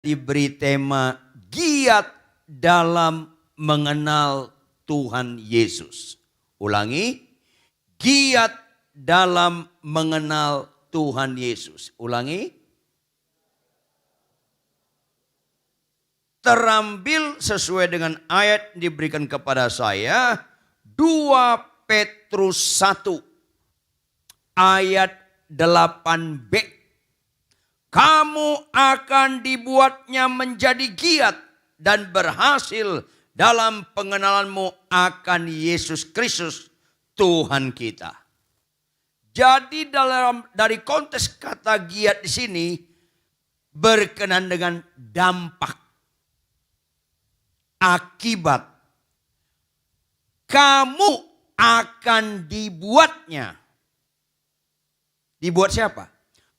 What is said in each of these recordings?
diberi tema giat dalam mengenal Tuhan Yesus. Ulangi, giat dalam mengenal Tuhan Yesus. Ulangi, terambil sesuai dengan ayat diberikan kepada saya, 2 Petrus 1 ayat 8b. Kamu akan dibuatnya menjadi giat dan berhasil dalam pengenalanmu akan Yesus Kristus Tuhan kita. Jadi dari konteks kata giat di sini berkenan dengan dampak, akibat. Kamu akan dibuatnya. Dibuat siapa?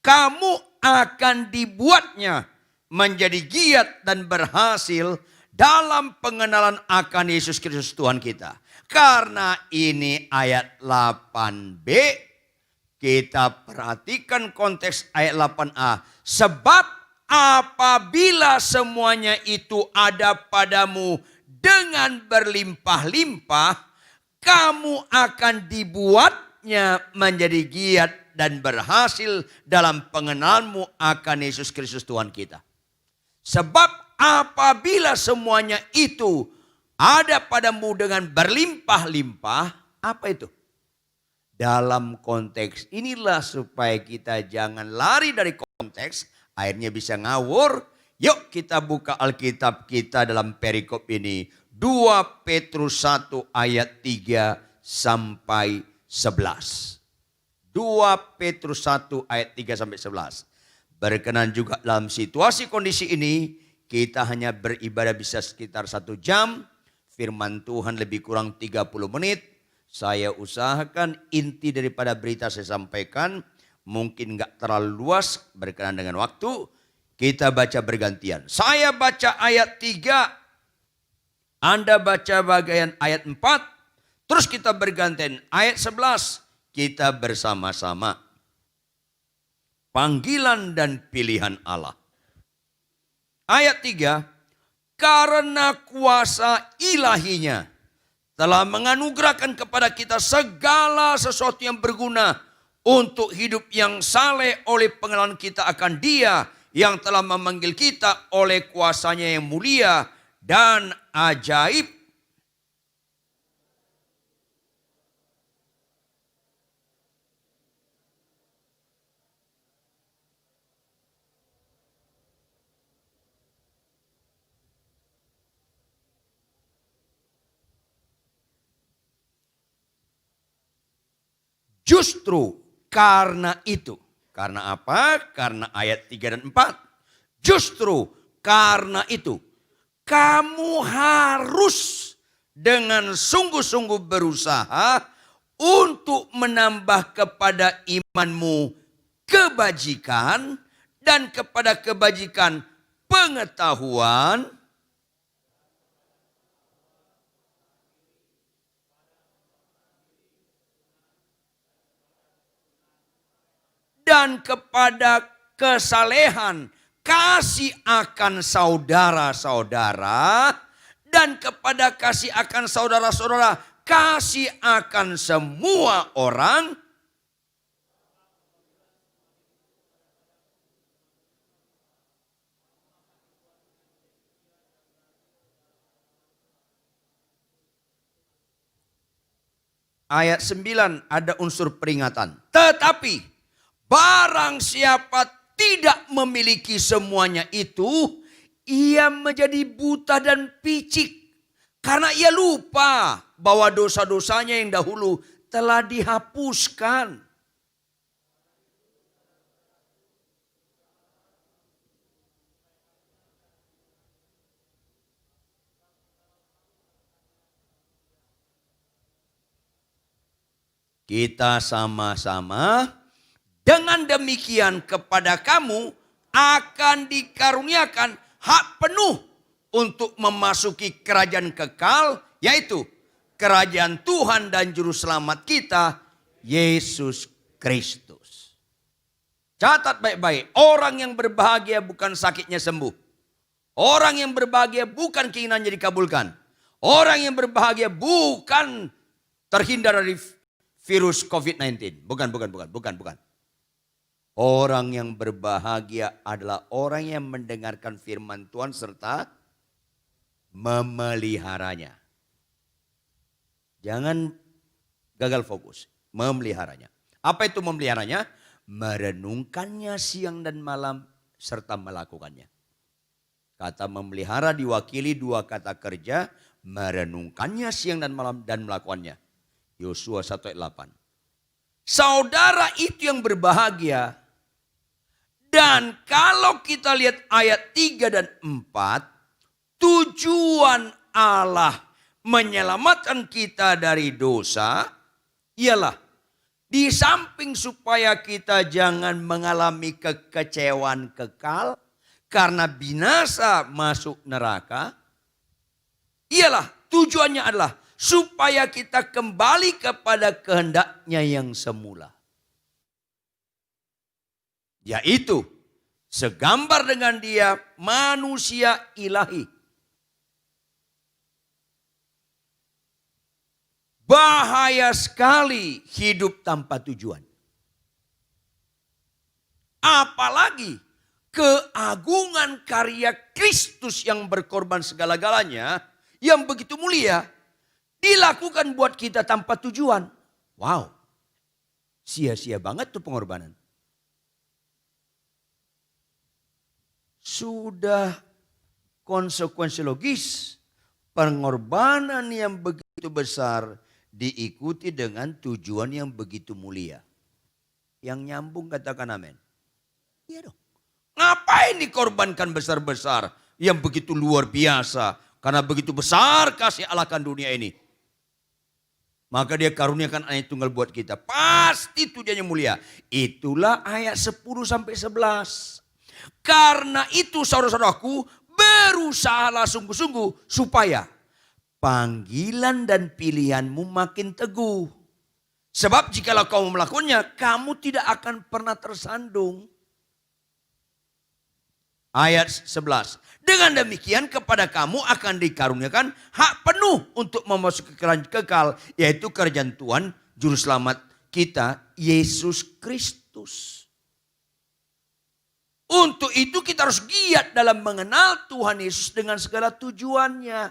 Kamu akan dibuatnya menjadi giat dan berhasil dalam pengenalan akan Yesus Kristus Tuhan kita. Karena ini ayat 8b, kita perhatikan konteks ayat 8a. Sebab apabila semuanya itu ada padamu dengan berlimpah-limpah, kamu akan dibuatnya menjadi giat dan berhasil dalam pengenalanmu akan Yesus Kristus Tuhan kita. Sebab apabila semuanya itu ada padamu dengan berlimpah-limpah, apa itu? Dalam konteks inilah supaya kita jangan lari dari konteks, akhirnya bisa ngawur. Yuk kita buka Alkitab kita dalam perikop ini. 2 Petrus 1 ayat 3 sampai 11. 2 Petrus 1 ayat 3 sampai 11. Berkenan juga dalam situasi kondisi ini, kita hanya beribadah bisa sekitar 1 jam. Firman Tuhan lebih kurang 30 menit. Saya usahakan inti daripada berita saya sampaikan. Mungkin gak terlalu luas berkenan dengan waktu. Kita baca bergantian. Saya baca ayat 3. Anda baca bagian ayat 4. Terus kita bergantian ayat 11. Kita bersama-sama. Panggilan dan pilihan Allah. Ayat 3. Karena kuasa ilahinya telah menganugerahkan kepada kita segala sesuatu yang berguna untuk hidup yang saleh oleh pengenalan kita akan Dia yang telah memanggil kita oleh kuasanya yang mulia dan ajaib. Justru karena itu. Karena apa? Karena ayat 3 dan 4. Justru karena itu. Kamu harus dengan sungguh-sungguh berusaha untuk menambah kepada imanmu kebajikan. Dan kepada kebajikan pengetahuan. Dan kepada kesalehan, kasih akan saudara-saudara. Dan kepada kasih akan saudara-saudara, kasih akan semua orang. Ayat 9 ada unsur peringatan. Tetapi barang siapa tidak memiliki semuanya itu, ia menjadi buta dan picik. Karena ia lupa bahwa dosa-dosanya yang dahulu telah dihapuskan. Kita sama-sama. Dengan demikian kepada kamu akan dikaruniakan hak penuh untuk memasuki kerajaan kekal, yaitu kerajaan Tuhan dan Juru Selamat kita, Yesus Kristus. Catat baik-baik, orang yang berbahagia bukan sakitnya sembuh. Orang yang berbahagia bukan keinginannya dikabulkan. Orang yang berbahagia bukan terhindar dari virus COVID-19. Bukan. Orang yang berbahagia adalah orang yang mendengarkan firman Tuhan serta memeliharanya. Jangan gagal fokus, memeliharanya. Apa itu memeliharanya? Merenungkannya siang dan malam serta melakukannya. Kata memelihara diwakili dua kata kerja, merenungkannya siang dan malam dan melakukannya. Yosua 1 ayat 8. Saudara itu yang berbahagia. Dan kalau kita lihat ayat 3 dan 4, tujuan Allah menyelamatkan kita dari dosa ialah di samping supaya kita jangan mengalami kekecewaan kekal karena binasa masuk neraka, ialah tujuannya adalah supaya kita kembali kepada kehendaknya yang semula. Yaitu segambar dengan dia manusia ilahi. Bahaya sekali hidup tanpa tujuan. Apalagi keagungan karya Kristus yang berkorban segala-galanya, yang begitu mulia, dilakukan buat kita tanpa tujuan. Wow, sia-sia banget tuh pengorbanan. Sudah konsekuensi logis, pengorbanan yang begitu besar diikuti dengan tujuan yang begitu mulia. Yang nyambung katakan amin. Iya dong. Ngapain dikorbankan besar-besar yang begitu luar biasa? Karena begitu besar kasih Allah akan dunia ini. Maka dia karuniakan anak tunggal buat kita. Pasti tujuannya mulia. Itulah ayat 10 sampai 11. Karena itu saudara-saudaraku, berusahalah sungguh-sungguh supaya panggilan dan pilihanmu makin teguh. Sebab jikalau kamu melakukannya, kamu tidak akan pernah tersandung. Ayat 11. Dengan demikian kepada kamu akan dikaruniakan hak penuh untuk memasuki kerajaan kekal, yaitu kerajaan Tuhan Juru Selamat kita, Yesus Kristus. Untuk itu kita harus giat dalam mengenal Tuhan Yesus dengan segala tujuannya.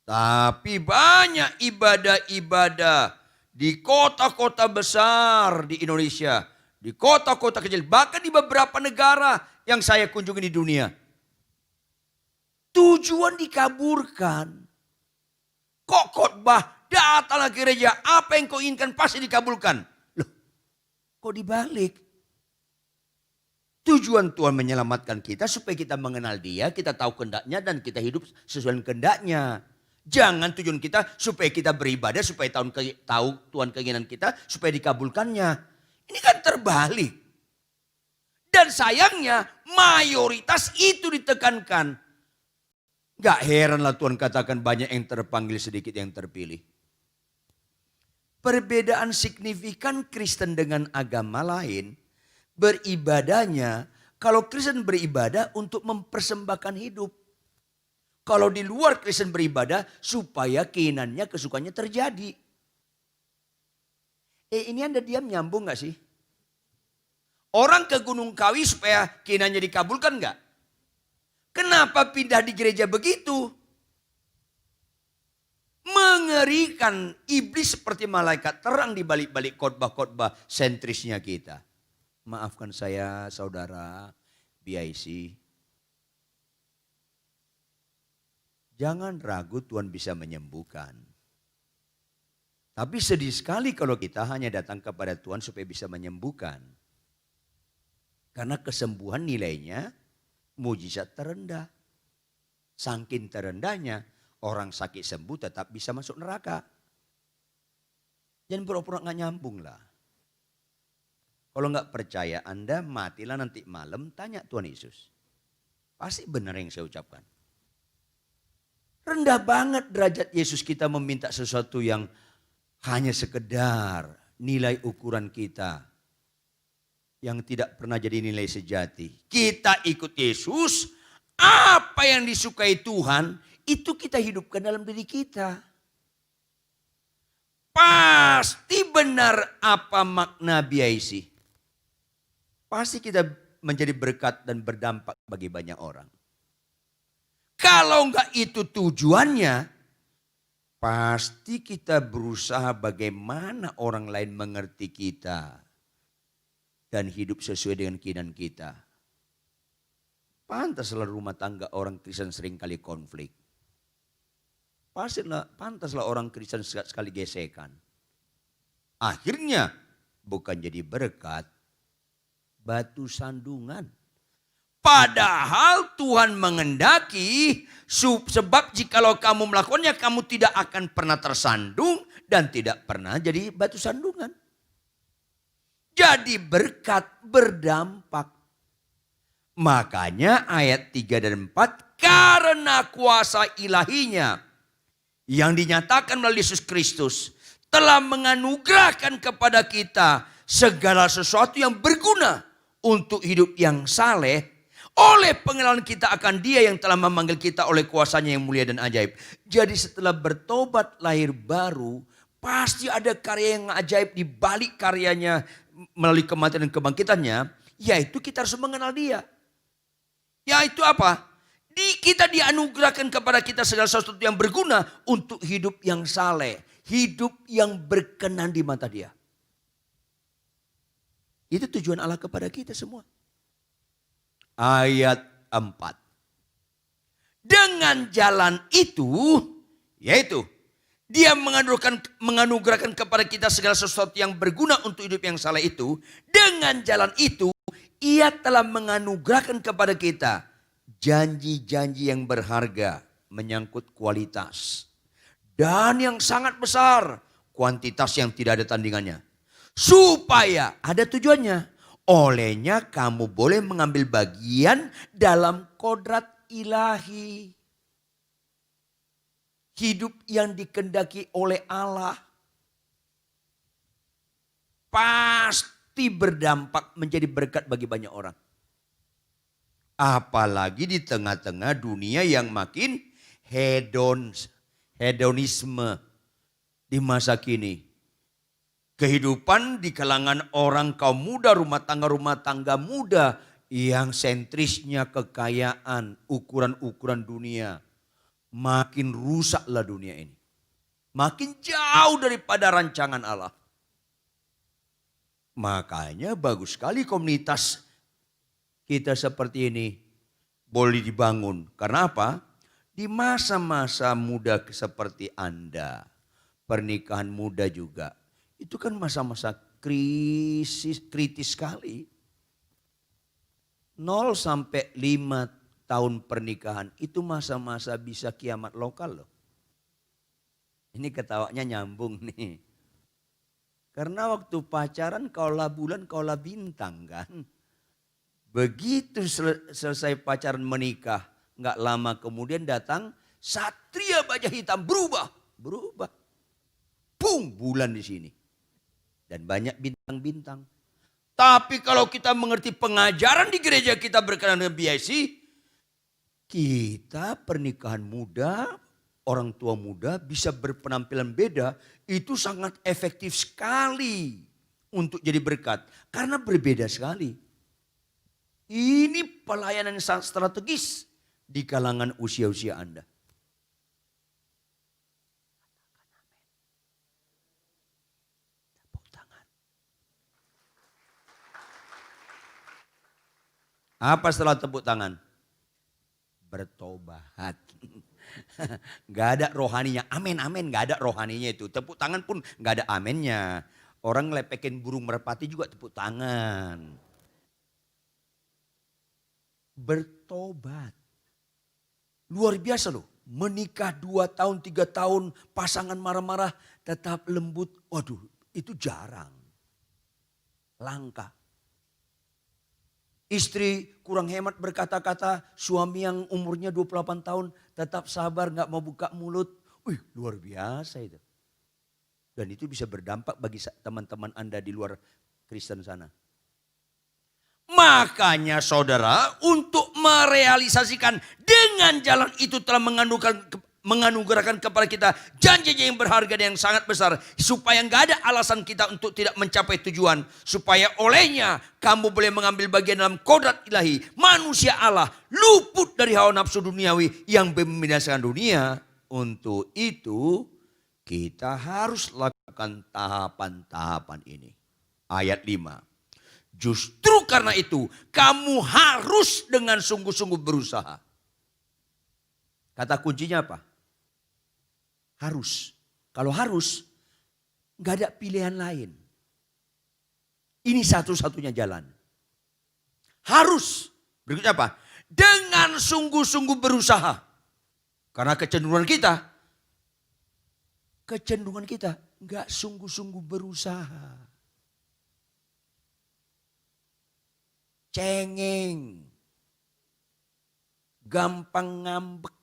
Tapi banyak ibadah-ibadah di kota-kota besar di Indonesia, di kota-kota kecil, bahkan di beberapa negara yang saya kunjungi di dunia. Tujuan dikaburkan. Kok khotbah, datanglah gereja, apa yang kau inginkan pasti dikabulkan. Loh, kok dibalik? Tujuan Tuhan menyelamatkan kita supaya kita mengenal Dia, kita tahu kehendaknya dan kita hidup sesuai dengan kehendaknya. Jangan tujuan kita supaya kita beribadah, supaya tahu Tuhan keinginan kita, supaya dikabulkannya. Ini kan terbalik. Dan sayangnya mayoritas itu ditekankan. Gak heranlah Tuhan katakan banyak yang terpanggil, sedikit yang terpilih. Perbedaan signifikan Kristen dengan agama lain, beribadahnya, kalau Kristen beribadah untuk mempersembahkan hidup. Kalau di luar Kristen beribadah supaya keinginannya, kesukaannya terjadi. Ini Anda diam nyambung gak sih? Orang ke Gunung Kawi supaya keinginannya dikabulkan gak? Kenapa pindah di gereja begitu? Mengerikan, iblis seperti malaikat terang di balik-balik khotbah-khotbah sentrisnya kita. Maafkan saya saudara BIC. Jangan ragu Tuhan bisa menyembuhkan. Tapi sedih sekali kalau kita hanya datang kepada Tuhan supaya bisa menyembuhkan. Karena kesembuhan nilainya mujizat terendah. Saking terendahnya orang sakit sembuh tetap bisa masuk neraka. Jangan pura-pura gak nyambung lah. Kalau nggak percaya Anda matilah nanti malam tanya Tuhan Yesus. Pasti benar yang saya ucapkan. Rendah banget derajat Yesus kita meminta sesuatu yang hanya sekedar nilai ukuran kita. Yang tidak pernah jadi nilai sejati. Kita ikut Yesus Apa yang disukai Tuhan, itu kita hidupkan dalam diri kita. Pasti benar apa makna BIC. Pasti kita menjadi berkat dan berdampak bagi banyak orang. Kalau enggak itu tujuannya, pasti kita berusaha bagaimana orang lain mengerti kita dan hidup sesuai dengan keinginan kita. Pantaslah rumah tangga orang Kristen sering kali konflik. Pantaslah orang Kristen sekali gesekan. Akhirnya bukan jadi berkat, batu sandungan. Padahal Tuhan mengendaki sebab jikalau kamu melakukannya kamu tidak akan pernah tersandung dan tidak pernah jadi batu sandungan. Jadi berkat berdampak. Makanya ayat 3 dan 4 karena kuasa ilahinya yang dinyatakan melalui Yesus Kristus telah menganugerahkan kepada kita segala sesuatu yang berguna untuk hidup yang saleh. Oleh pengenalan kita akan Dia yang telah memanggil kita oleh kuasanya yang mulia dan ajaib. Jadi setelah bertobat lahir baru, pasti ada karya yang ajaib di balik karyanya melalui kematian dan kebangkitannya. Yaitu kita harus mengenal Dia. Yaitu apa? Kita dianugerahkan kepada kita segala sesuatu yang berguna untuk hidup yang saleh. Hidup yang berkenan di mata Dia. Itu tujuan Allah kepada kita semua. Ayat 4. Dengan jalan itu, yaitu Dia menganugerahkan kepada kita segala sesuatu yang berguna untuk hidup yang saleh itu. Dengan jalan itu, Ia telah menganugerahkan kepada kita janji-janji yang berharga menyangkut kualitas. Dan yang sangat besar, kuantitas yang tidak ada tandingannya. Supaya ada tujuannya. Olehnya kamu boleh mengambil bagian dalam kodrat ilahi. Hidup yang dikehendaki oleh Allah. Pasti berdampak menjadi berkat bagi banyak orang. Apalagi di tengah-tengah dunia yang makin hedonisme di masa kini. Kehidupan di kalangan orang kaum muda, rumah tangga muda yang sentrisnya kekayaan, ukuran-ukuran dunia. Makin rusaklah dunia ini. Makin jauh daripada rancangan Allah. Makanya bagus sekali komunitas kita seperti ini boleh dibangun. Karena apa? Di masa-masa muda seperti Anda, pernikahan muda juga. Itu kan masa-masa kritis sekali. 0 sampai 5 tahun pernikahan itu masa-masa bisa kiamat lokal loh. Ini ketawanya nyambung nih. Karena waktu pacaran kaulah bulan kaulah bintang kan. Begitu selesai pacaran menikah, nggak lama kemudian datang satria baja hitam berubah. Pung, bulan di sini. Dan banyak bintang-bintang. Tapi kalau kita mengerti pengajaran di gereja kita berkenaan dengan BIC, kita pernikahan muda, orang tua muda bisa berpenampilan beda, itu sangat efektif sekali untuk jadi berkat. Karena berbeda sekali. Ini pelayanan yang sangat strategis di kalangan usia-usia Anda. Apa setelah tepuk tangan? Bertobat. Gak ada rohaninya. Amin, amin. Gak ada rohaninya itu. Tepuk tangan pun gak ada aminnya. Orang ngelepekin burung merpati juga tepuk tangan. Bertobat. Luar biasa loh. Menikah 2 tahun, 3 tahun. Pasangan marah-marah tetap lembut. Waduh, itu jarang. Langka. Istri kurang hemat berkata-kata, suami yang umurnya 28 tahun tetap sabar gak mau buka mulut. Wih, luar biasa itu. Dan itu bisa berdampak bagi teman-teman Anda di luar Kristen sana. Makanya saudara, untuk merealisasikan dengan jalan itu telah menganugerahkan kepada kita janji yang berharga dan yang sangat besar. Supaya nggak ada alasan kita untuk tidak mencapai tujuan. Supaya olehnya kamu boleh mengambil bagian dalam kodrat ilahi. Manusia Allah luput dari hawa nafsu duniawi yang membinasakan dunia. Untuk itu kita harus lakukan tahapan-tahapan ini. Ayat 5. Justru karena itu kamu harus dengan sungguh-sungguh berusaha. Kata kuncinya apa? Harus. Kalau harus, nggak ada pilihan lain. Ini satu-satunya jalan. Harus. Berikutnya apa? Dengan sungguh-sungguh berusaha. Karena kecenderungan kita nggak sungguh-sungguh berusaha. Cengeng. Gampang ngambek.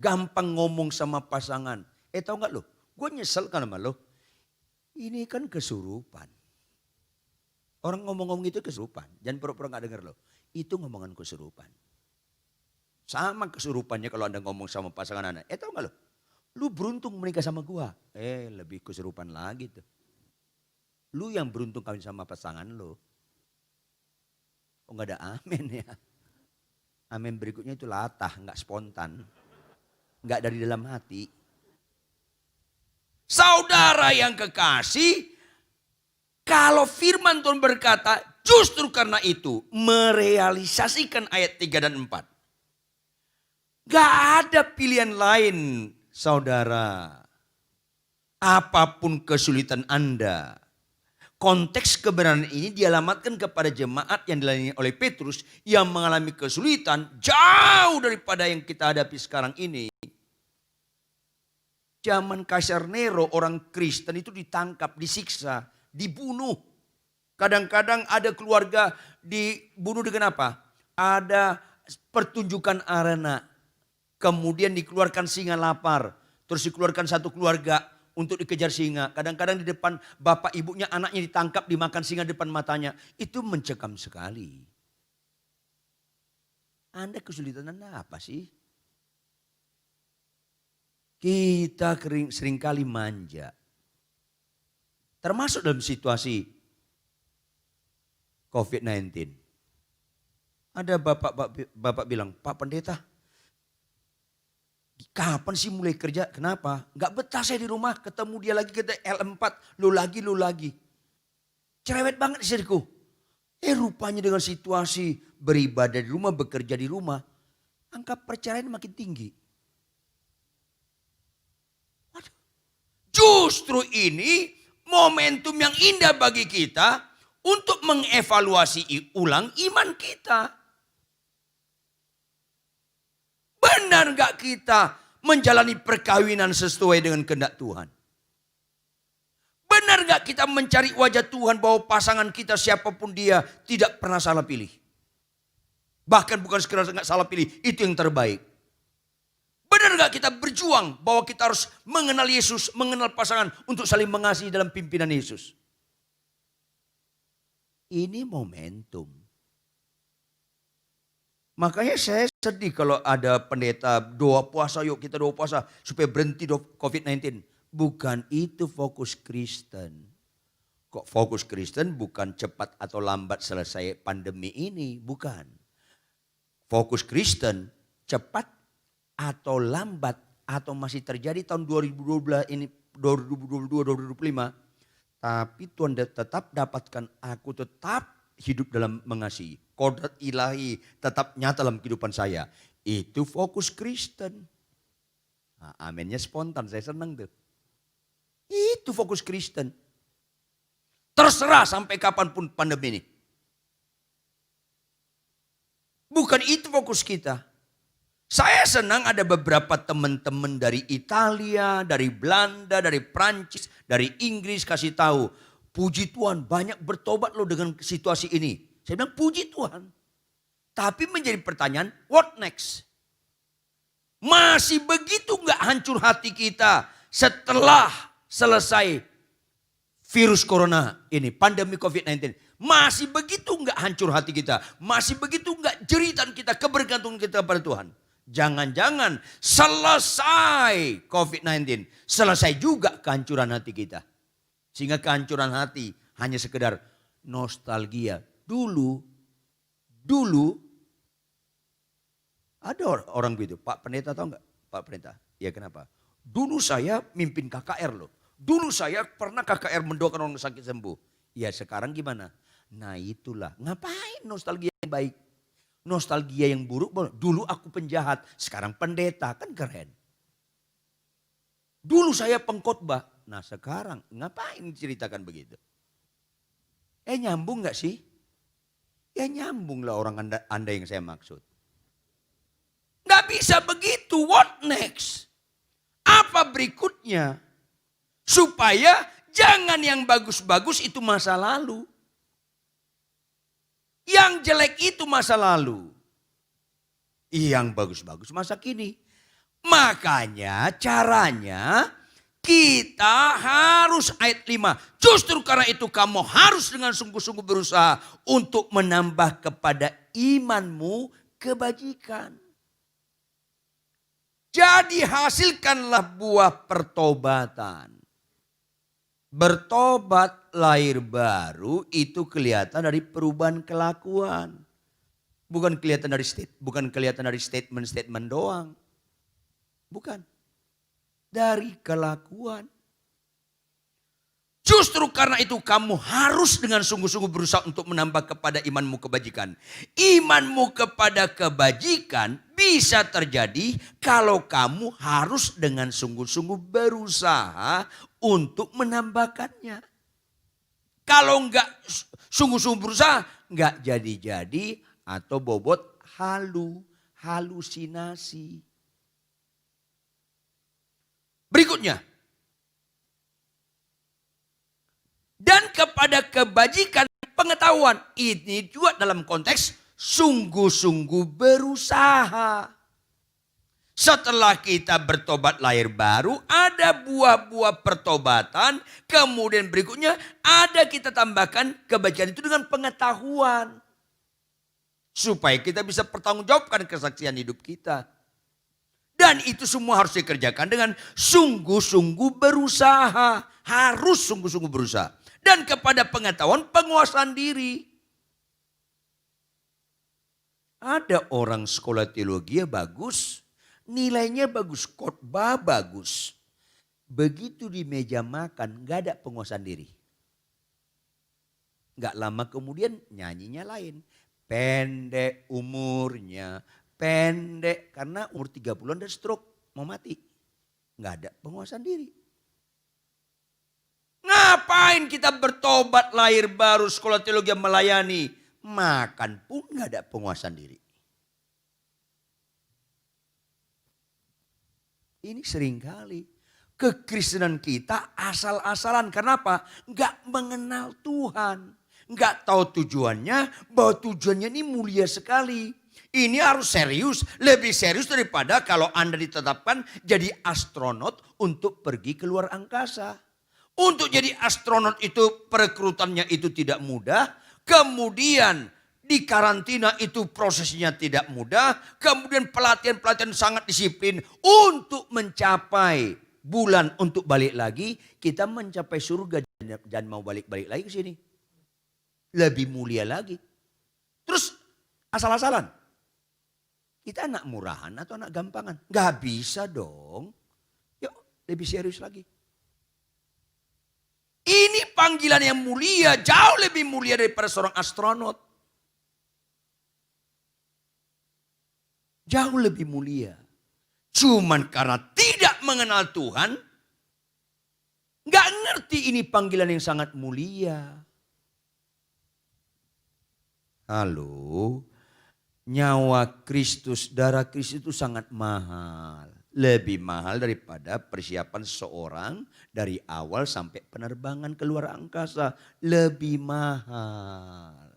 Gampang ngomong sama pasangan. Tahu nggak lo? Gue nyesel kan sama lo. Ini kan kesurupan. Orang ngomong-ngomong itu kesurupan. Jangan pura-pura nggak dengar lo. Itu ngomongan kesurupan. Sama kesurupannya kalau Anda ngomong sama pasangan Anda. Tahu nggak lo? Lu beruntung menikah sama gua. Lebih kesurupan lagi tuh. Lu yang beruntung kawin sama pasangan lo. Oh nggak ada amin ya. Amin berikutnya itu latah, nggak spontan. Nggak dari dalam hati. Saudara yang kekasih, kalau firman Tuhan berkata, justru karena itu merealisasikan ayat 3 dan 4. Gak ada pilihan lain saudara. Apapun kesulitan Anda. Konteks kebenaran ini dialamatkan kepada jemaat yang dilayani oleh Petrus yang mengalami kesulitan jauh daripada yang kita hadapi sekarang ini. Zaman Kaisar Nero orang Kristen itu ditangkap, disiksa, dibunuh. Kadang-kadang ada keluarga dibunuh dengan apa? Ada pertunjukan arena. Kemudian dikeluarkan singa lapar. Terus dikeluarkan satu keluarga untuk dikejar singa. Kadang-kadang di depan bapak ibunya anaknya ditangkap dimakan singa depan matanya. Itu mencekam sekali. Anda kesulitan Anda apa sih? Kita seringkali manja. Termasuk dalam situasi COVID-19. Ada bapak bilang, Pak Pendeta, kapan sih mulai kerja? Kenapa? Gak betah saya di rumah, ketemu dia lagi kita L4, lu lagi. Cerewet banget istriku. Rupanya dengan situasi beribadah di rumah, bekerja di rumah, angka perceraian makin tinggi. Waduh. Justru ini momentum yang indah bagi kita untuk mengevaluasi ulang iman kita. Benar gak kita menjalani perkawinan sesuai dengan kehendak Tuhan? Benar gak kita mencari wajah Tuhan bahwa pasangan kita siapapun dia tidak pernah salah pilih? Bahkan bukan sekedar gak salah pilih, itu yang terbaik. Benar gak kita berjuang bahwa kita harus mengenal Yesus, mengenal pasangan untuk saling mengasihi dalam pimpinan Yesus? Ini momentum. Makanya saya sedih kalau ada pendeta doa puasa, yuk kita doa puasa supaya berhenti COVID-19. Bukan itu fokus Kristen. Kok fokus Kristen bukan cepat atau lambat selesai pandemi ini, bukan. Fokus Kristen cepat atau lambat atau masih terjadi tahun 2012 ini 2022-2025. Tapi Tuhan tetap dapatkan aku tetap hidup dalam mengasihi. Kodrat ilahi tetap nyata dalam kehidupan saya. Itu fokus Kristen. Nah, aminnya spontan, saya senang tuh. Itu fokus Kristen. Terserah sampai kapanpun pandemi ini. Bukan itu fokus kita. Saya senang ada beberapa teman-teman dari Italia, dari Belanda, dari Prancis, dari Inggris kasih tahu. Puji Tuhan banyak bertobat loh dengan situasi ini. Saya bilang puji Tuhan. Tapi menjadi pertanyaan, what next? Masih begitu gak hancur hati kita setelah selesai virus corona ini, pandemi COVID-19. Masih begitu enggak hancur hati kita? Masih begitu enggak jeritan kita, kebergantungan kita kepada Tuhan? Jangan-jangan selesai COVID-19, selesai juga kehancuran hati kita. Sehingga kehancuran hati hanya sekedar nostalgia. Dulu ada orang begitu. Pak Pendeta tahu enggak? Pak Pendeta, ya kenapa? Dulu saya mimpin KKR loh. Dulu saya pernah KKR mendoakan orang sakit sembuh. Ya sekarang gimana? Nah itulah, ngapain nostalgia yang baik? Nostalgia yang buruk, dulu aku penjahat, sekarang pendeta, kan keren. Dulu saya pengkhotbah, nah sekarang ngapain ceritakan begitu? Nyambung gak sih? Ya nyambung lah orang anda yang saya maksud. Gak bisa begitu, what next? Apa berikutnya? Supaya jangan yang bagus-bagus itu masa lalu. Yang jelek itu masa lalu. Yang bagus-bagus masa kini. Makanya caranya kita harus ayat 5. Justru karena itu kamu harus dengan sungguh-sungguh berusaha untuk menambah kepada imanmu kebajikan. Jadi hasilkanlah buah pertobatan. Bertobat lahir baru itu kelihatan dari perubahan kelakuan. Bukan kelihatan dari statement-statement doang. Bukan. Dari kelakuan. Justru karena itu kamu harus dengan sungguh-sungguh berusaha untuk menambah kepada imanmu kebajikan. Imanmu kepada kebajikan bisa terjadi kalau kamu harus dengan sungguh-sungguh berusaha untuk menambahkannya. Kalau enggak sungguh-sungguh berusaha, enggak jadi-jadi atau bobot halusinasi. Berikutnya. Dan kepada kebajikan pengetahuan. Ini juga dalam konteks sungguh-sungguh berusaha. Setelah kita bertobat lahir baru, ada buah-buah pertobatan. Kemudian berikutnya ada kita tambahkan kebajikan itu dengan pengetahuan. Supaya kita bisa pertanggungjawabkan kesaksian hidup kita. Dan itu semua harus dikerjakan dengan sungguh-sungguh berusaha. Harus sungguh-sungguh berusaha. Dan kepada pengetahuan penguasaan diri. Ada orang sekolah teologi bagus. Nilainya bagus, khotbah bagus. Begitu di meja makan gak ada penguasaan diri. Gak lama kemudian nyanyinya lain. Pendek umurnya, pendek karena umur 30-an dan stroke mau mati. Gak ada penguasaan diri. Ngapain kita bertobat lahir baru sekolah teologi melayani. Makan pun gak ada penguasaan diri. Ini seringkali kekristenan kita asal-asalan. Kenapa? Enggak mengenal Tuhan. Enggak tahu tujuannya, bahwa tujuannya ini mulia sekali. Ini harus serius, lebih serius daripada kalau Anda ditetapkan jadi astronot untuk pergi ke luar angkasa. Untuk jadi astronot itu perekrutannya itu tidak mudah. Kemudian di karantina itu prosesnya tidak mudah. Kemudian pelatihan-pelatihan sangat disiplin untuk mencapai bulan untuk balik lagi. Kita mencapai surga dan mau balik-balik lagi ke sini. Lebih mulia lagi. Terus asal-asalan. Kita anak murahan atau anak gampangan? Gak bisa dong. Yuk lebih serius lagi. Ini panggilan yang mulia, jauh lebih mulia daripada seorang astronot. Jauh lebih mulia. Cuman karena tidak mengenal Tuhan, gak ngerti ini panggilan yang sangat mulia. Halo, nyawa Kristus, darah Kristus itu sangat mahal. Lebih mahal daripada persiapan seorang dari awal sampai penerbangan ke luar angkasa. Lebih mahal.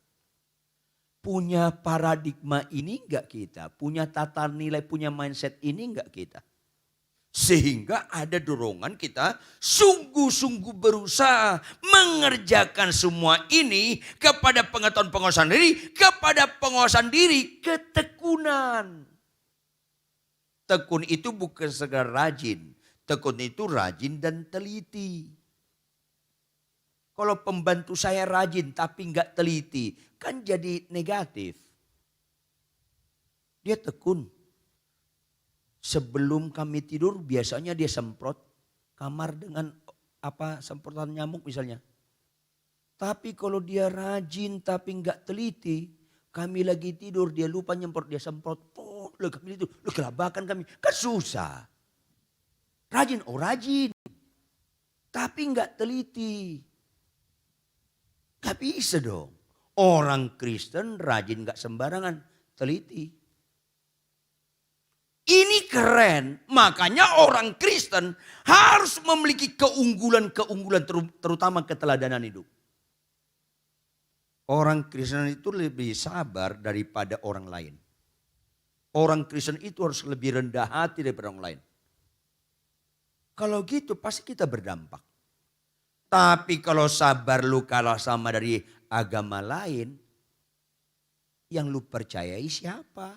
Punya paradigma ini enggak kita? Punya tata nilai, punya mindset ini enggak kita? Sehingga ada dorongan kita sungguh-sungguh berusaha mengerjakan semua ini kepada pengetahuan penguasaan diri, kepada penguasaan diri, ketekunan. Tekun itu bukan sekedar rajin, tekun itu rajin dan teliti. Kalau pembantu saya rajin tapi nggak teliti, kan jadi negatif. Dia tekun. Sebelum kami tidur biasanya dia semprot kamar dengan semprotan nyamuk misalnya. Tapi kalau dia rajin tapi nggak teliti, kami lagi tidur dia lupa nyemprot, dia semprot. Oh, kami itu, kelabakan kami, kan susah. Rajin, rajin. Tapi nggak teliti. Gak bisa dong. Orang Kristen rajin gak sembarangan, teliti. Ini keren, makanya orang Kristen harus memiliki keunggulan-keunggulan terutama keteladanan hidup. Orang Kristen itu lebih sabar daripada orang lain. Orang Kristen itu harus lebih rendah hati daripada orang lain. Kalau gitu pasti kita berdampak. Tapi kalau sabar lu kalah sama dari agama lain, yang lu percayai siapa?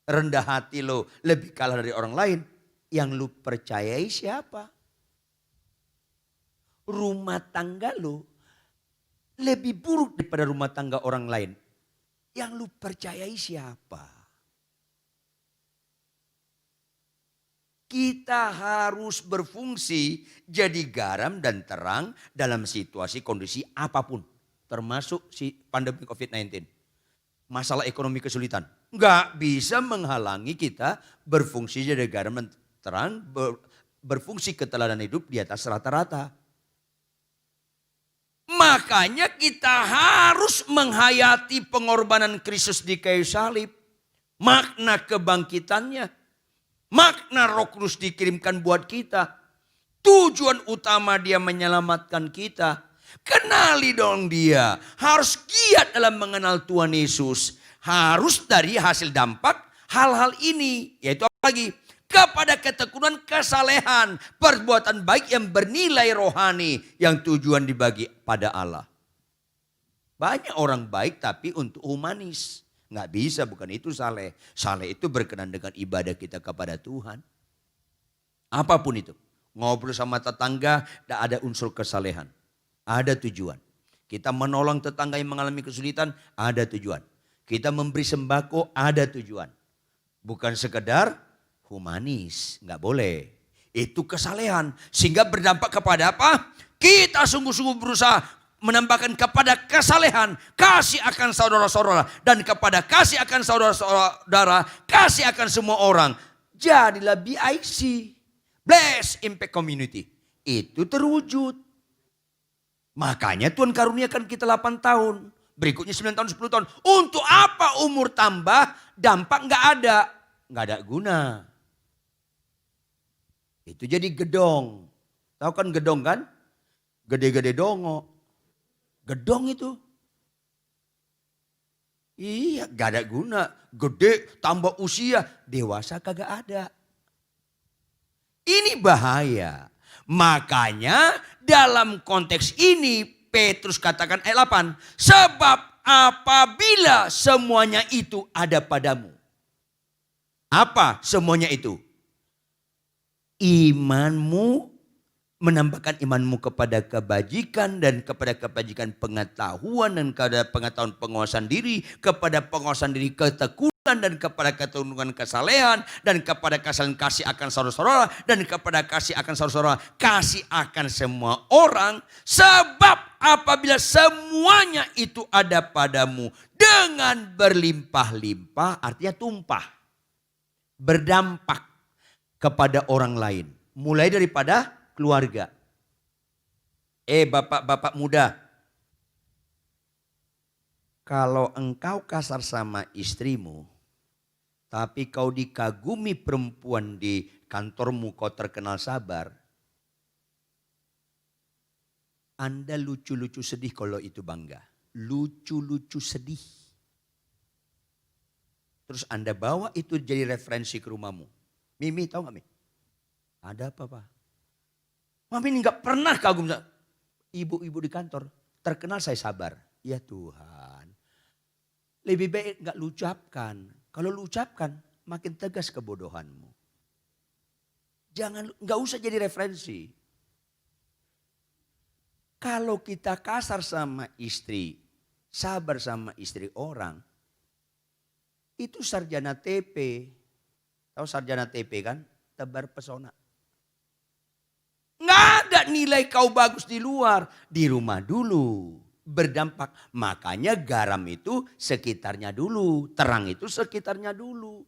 Rendah hati lu lebih kalah dari orang lain, yang lu percayai siapa? Rumah tangga lu lebih buruk daripada rumah tangga orang lain, yang lu percayai siapa? Kita harus berfungsi jadi garam dan terang dalam situasi kondisi apapun. Termasuk si pandemi COVID-19. Masalah ekonomi kesulitan. Nggak bisa menghalangi kita berfungsi jadi garam dan terang. Berfungsi keteladan hidup di atas rata-rata. Makanya kita harus menghayati pengorbanan Kristus di kayu salib. Makna kebangkitannya. Makna Roh Kudus dikirimkan buat kita. Tujuan utama dia menyelamatkan kita. Kenali dong dia. Harus giat dalam mengenal Tuhan Yesus. Harus dari hasil dampak hal-hal ini. Yaitu apa lagi? Kepada ketekunan, kesalehan. Perbuatan baik yang bernilai rohani. Yang tujuan dibagi pada Allah. Banyak orang baik tapi untuk humanis. Nggak bisa, bukan itu saleh. Saleh itu berkenan dengan ibadah kita kepada Tuhan. Apapun itu. Ngobrol sama tetangga, tidak ada unsur kesalehan. Ada tujuan. Kita menolong tetangga yang mengalami kesulitan, ada tujuan. Kita memberi sembako, ada tujuan. Bukan sekedar humanis, nggak boleh. Itu kesalehan. Sehingga berdampak kepada apa? Kita sungguh-sungguh berusaha menambahkan kepada kesalehan, kasih akan saudara-saudara, dan kepada kasih akan saudara-saudara, kasih akan semua orang. Jadilah BIC, Bless Impact Community. Itu terwujud. Makanya Tuhan karuniakan kita 8 tahun, berikutnya 9 tahun, 10 tahun. Untuk apa umur tambah, dampak nggak ada. Nggak ada guna. Itu jadi gedong. Tahu kan gedong kan? Gede-gede dongo. Gedong itu. Iya, gak ada guna. Gede tambah usia, dewasa kagak ada. Ini bahaya. Makanya dalam konteks ini Petrus katakan ayat 8. Sebab apabila semuanya itu ada padamu. Apa semuanya itu? Imanmu, menambahkan imanmu kepada kebajikan dan kepada kebajikan pengetahuan dan kepada pengetahuan penguasaan diri, kepada penguasaan diri ketekunan dan kepada ketekunan kesalehan dan kepada kesalehan kasih akan saudara-saudara dan kepada kasih akan saudara-saudara kasih akan semua orang. Sebab apabila semuanya itu ada padamu dengan berlimpah-limpah, artinya tumpah, berdampak kepada orang lain, mulai daripada keluarga. Bapak-bapak muda. Kalau engkau kasar sama istrimu, tapi kau dikagumi perempuan di kantormu, kau terkenal sabar. Anda lucu-lucu sedih kalau itu bangga. Lucu-lucu sedih. Terus Anda bawa itu jadi referensi ke rumahmu. Mimi tahu nggak Mi? Ada apa Pak? Mami ini nggak pernah kagum. Ibu-ibu di kantor terkenal saya sabar. Ya Tuhan. Lebih baik nggak lu ucapkan. Kalau lu ucapkan makin tegas kebodohanmu. Jangan, nggak usah jadi referensi. Kalau kita kasar sama istri, sabar sama istri orang, itu sarjana TP. Tahu sarjana TP kan? Tebar pesona. Nggak ada nilai kau bagus di luar. Di rumah dulu. Berdampak. Makanya garam itu sekitarnya dulu. Terang itu sekitarnya dulu.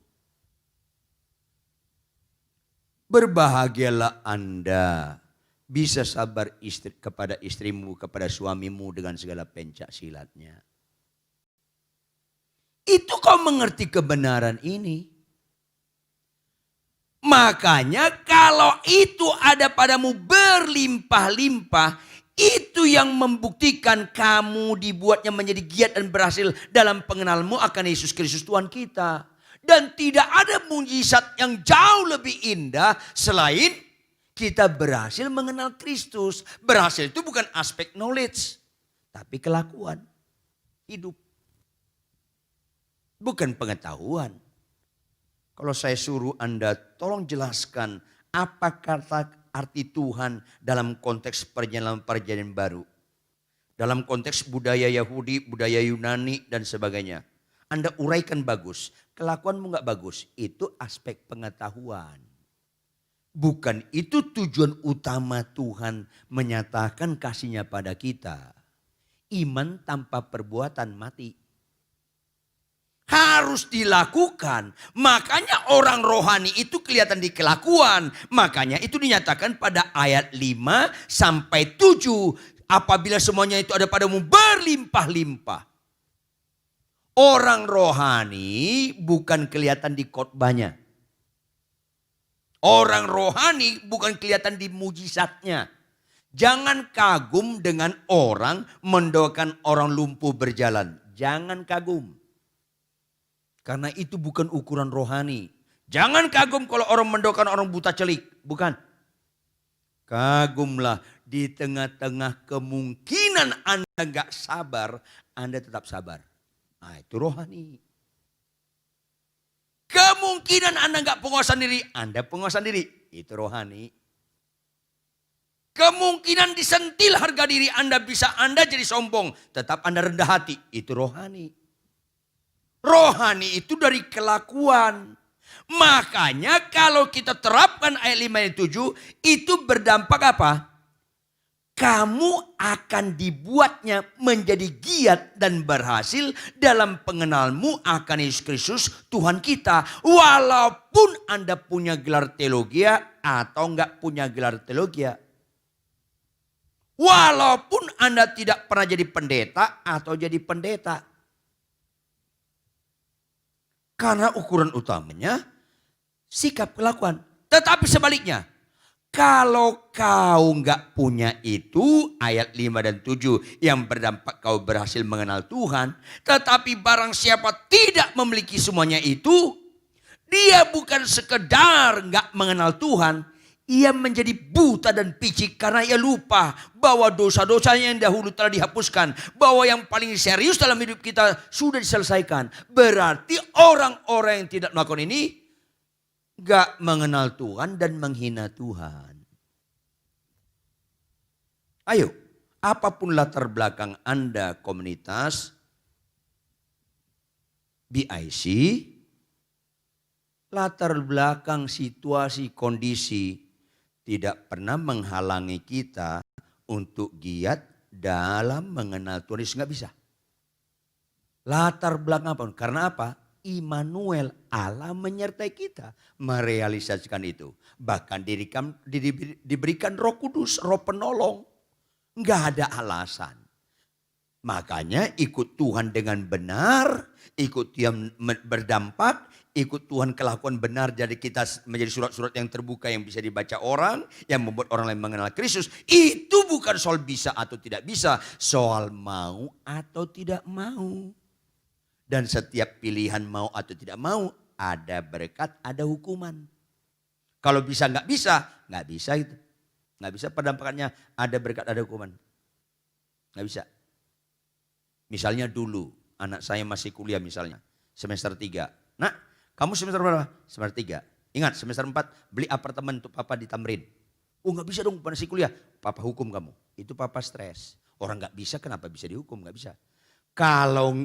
Berbahagialah Anda. Bisa sabar kepada istrimu, kepada suamimu dengan segala pencak silatnya. Itu kau mengerti kebenaran ini. Makanya kalau itu ada padamu berlimpah-limpah, itu yang membuktikan kamu dibuatnya menjadi giat dan berhasil dalam pengenalanmu akan Yesus Kristus Tuhan kita. Dan tidak ada mujizat yang jauh lebih indah selain kita berhasil mengenal Kristus. Berhasil itu bukan aspek knowledge, tapi kelakuan, hidup. Bukan pengetahuan. Kalau saya suruh Anda tolong jelaskan apa kata arti Tuhan dalam konteks perjalanan baru. Dalam konteks budaya Yahudi, budaya Yunani dan sebagainya. Anda uraikan bagus, kelakuanmu nggak bagus. Itu aspek pengetahuan. Bukan itu tujuan utama Tuhan menyatakan kasihnya pada kita. Iman tanpa perbuatan mati. Harus dilakukan. Makanya orang rohani itu kelihatan di kelakuan. Makanya itu dinyatakan pada ayat 5 sampai 7. Apabila semuanya itu ada padamu berlimpah-limpah. Orang rohani bukan kelihatan di khotbahnya. Orang rohani bukan kelihatan di mujizatnya. Jangan kagum dengan orang mendoakan orang lumpuh berjalan. Jangan kagum. Karena itu bukan ukuran rohani. Jangan kagum kalau orang mendoakan orang buta celik. Bukan. Kagumlah di tengah-tengah kemungkinan Anda gak sabar. Anda tetap sabar. Nah itu rohani. Kemungkinan Anda gak penguasaan diri. Anda penguasaan diri. Itu rohani. Kemungkinan disentil harga diri Anda bisa Anda jadi sombong. Tetap Anda rendah hati. Itu rohani. Rohani itu dari kelakuan. Makanya kalau kita terapkan ayat 5 dan 7 itu berdampak apa? Kamu akan dibuatnya menjadi giat dan berhasil dalam pengenalmu akan Yesus Kristus Tuhan kita. Walaupun Anda punya gelar teologia atau enggak punya gelar teologia. Walaupun Anda tidak pernah jadi pendeta atau jadi pendeta. Karena ukuran utamanya sikap kelakuan. Tetapi sebaliknya. Kalau kau nggak punya itu ayat 5 dan 7 yang berdampak kau berhasil mengenal Tuhan. Tetapi barang siapa tidak memiliki semuanya itu. Dia bukan sekedar nggak mengenal Tuhan. Ia menjadi buta dan picik karena ia lupa bahwa dosa-dosanya yang dahulu telah dihapuskan. Bahwa yang paling serius dalam hidup kita sudah diselesaikan. Berarti orang-orang yang tidak melakukan ini gak mengenal Tuhan dan menghina Tuhan. Ayo, apapun latar belakang Anda komunitas, BIC, latar belakang situasi kondisi, tidak pernah menghalangi kita untuk giat dalam mengenal Tuhan Yesus. Nggak bisa. Latar belakang apa? Karena apa? Immanuel, Allah menyertai kita merealisasikan itu. Bahkan diberikan Roh Kudus, Roh Penolong. Nggak ada alasan. Makanya ikut Tuhan dengan benar, ikut Dia berdampak, ikut Tuhan kelakuan benar, jadi kita menjadi surat-surat yang terbuka yang bisa dibaca orang, yang membuat orang lain mengenal Kristus. Itu bukan soal bisa atau tidak bisa, soal mau atau tidak mau. Dan setiap pilihan mau atau tidak mau, ada berkat, ada hukuman. Kalau bisa, nggak bisa itu. Nggak bisa pendamparkannya ada berkat, ada hukuman. Nggak bisa. Misalnya dulu, anak saya masih kuliah misalnya, semester 3. Nak, kamu semester berapa? Semester 3. Ingat, semester 4 beli apartemen untuk papa di Tamrin. Oh nggak bisa dong, masih kuliah. Papa hukum kamu. Itu papa stres. Orang nggak bisa, kenapa bisa dihukum? Nggak bisa. Kalau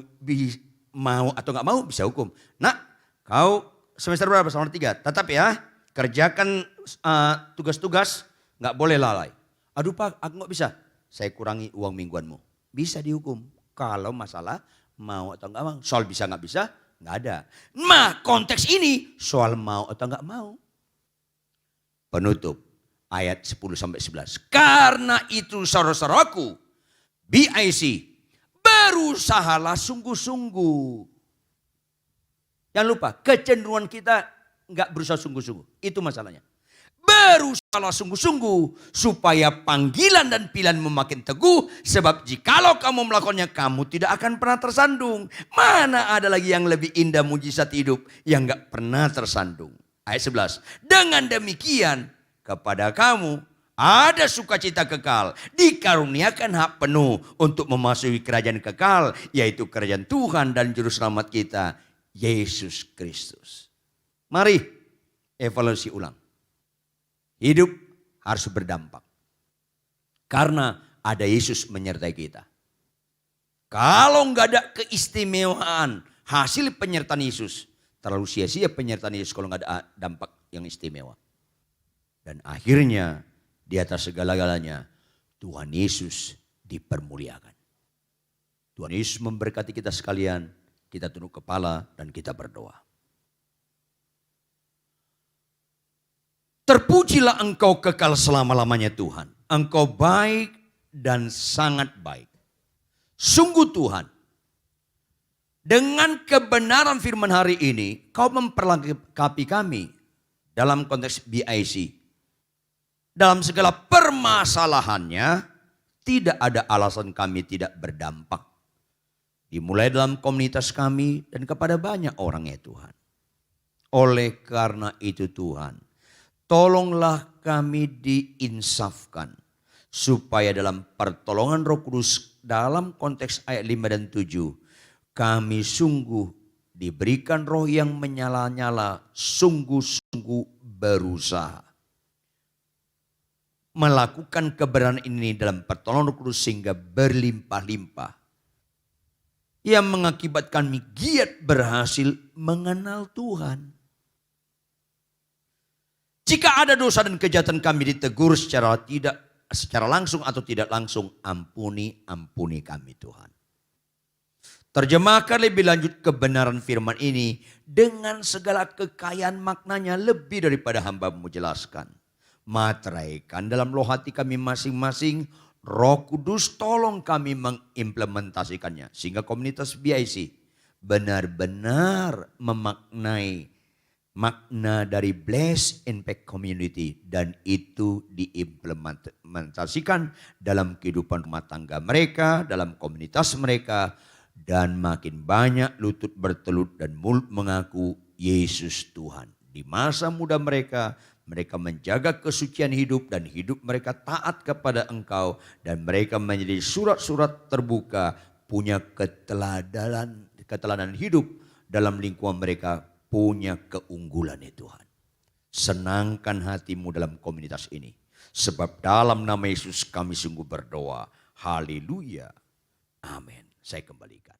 mau atau nggak mau bisa hukum. Nak, kau semester berapa? Semester 3. Tetap ya, kerjakan tugas-tugas, nggak boleh lalai. Aduh Pak, aku nggak bisa. Saya kurangi uang mingguanmu. Bisa dihukum. Kalau masalah mau atau nggak mau. Soal bisa nggak bisa, nggak ada. Nah konteks ini soal mau atau nggak mau. Penutup ayat 10-11. Karena itu saudara-saudaraku, BIC, berusahalah sungguh-sungguh. Jangan lupa, kecenderungan kita nggak berusaha sungguh-sungguh. Itu masalahnya. Berusahalah sungguh-sungguh supaya panggilan dan pilihanmu makin teguh. Sebab jikalau kamu melakukannya, kamu tidak akan pernah tersandung. Mana ada lagi yang lebih indah mujizat hidup yang nggak pernah tersandung. Ayat 11. Dengan demikian kepada kamu ada sukacita kekal. Dikaruniakan hak penuh untuk memasuki kerajaan kekal. Yaitu kerajaan Tuhan dan Juru Selamat kita, Yesus Kristus. Mari evaluasi ulang. Hidup harus berdampak. Karena ada Yesus menyertai kita. Kalau nggak ada keistimewaan hasil penyertaan Yesus, terlalu sia-sia penyertaan Yesus kalau nggak ada dampak yang istimewa. Dan akhirnya di atas segala-galanya Tuhan Yesus dipermuliakan. Tuhan Yesus memberkati kita sekalian. Kita tunduk kepala dan kita berdoa. Terpujilah Engkau kekal selama-lamanya Tuhan. Engkau baik dan sangat baik. Sungguh Tuhan, dengan kebenaran firman hari ini, Kau memperlengkapi kami dalam konteks BIC. Dalam segala permasalahannya, tidak ada alasan kami tidak berdampak. Dimulai dalam komunitas kami dan kepada banyak orang ya Tuhan. Oleh karena itu Tuhan, tolonglah kami diinsafkan. Supaya dalam pertolongan Roh Kudus dalam konteks ayat 5 dan 7. Kami sungguh diberikan roh yang menyala-nyala, sungguh-sungguh berusaha. Melakukan kebenaran ini dalam pertolongan Roh Kudus sehingga berlimpah-limpah. Yang mengakibatkan kami giat berhasil mengenal Tuhan. Jika ada dosa dan kejahatan kami ditegur secara langsung atau tidak langsung, ampuni kami Tuhan. Terjemahkan lebih lanjut kebenaran firman ini dengan segala kekayaan maknanya lebih daripada hamba-Mu jelaskan. Materaikan dalam loh hati kami masing-masing, Roh Kudus tolong kami mengimplementasikannya. Sehingga komunitas BIC benar-benar memaknai makna dari Blessed Impact Community. Dan itu diimplementasikan dalam kehidupan rumah tangga mereka, dalam komunitas mereka. Dan makin banyak lutut bertelut dan mulut mengaku Yesus Tuhan. Di masa muda mereka menjaga kesucian hidup dan hidup mereka taat kepada Engkau. Dan mereka menjadi surat-surat terbuka, punya keteladanan hidup dalam lingkungan mereka, punya keunggulan ya Tuhan. Senangkan hati-Mu dalam komunitas ini. Sebab dalam nama Yesus kami sungguh berdoa. Haleluya. Amin. Saya kembalikan.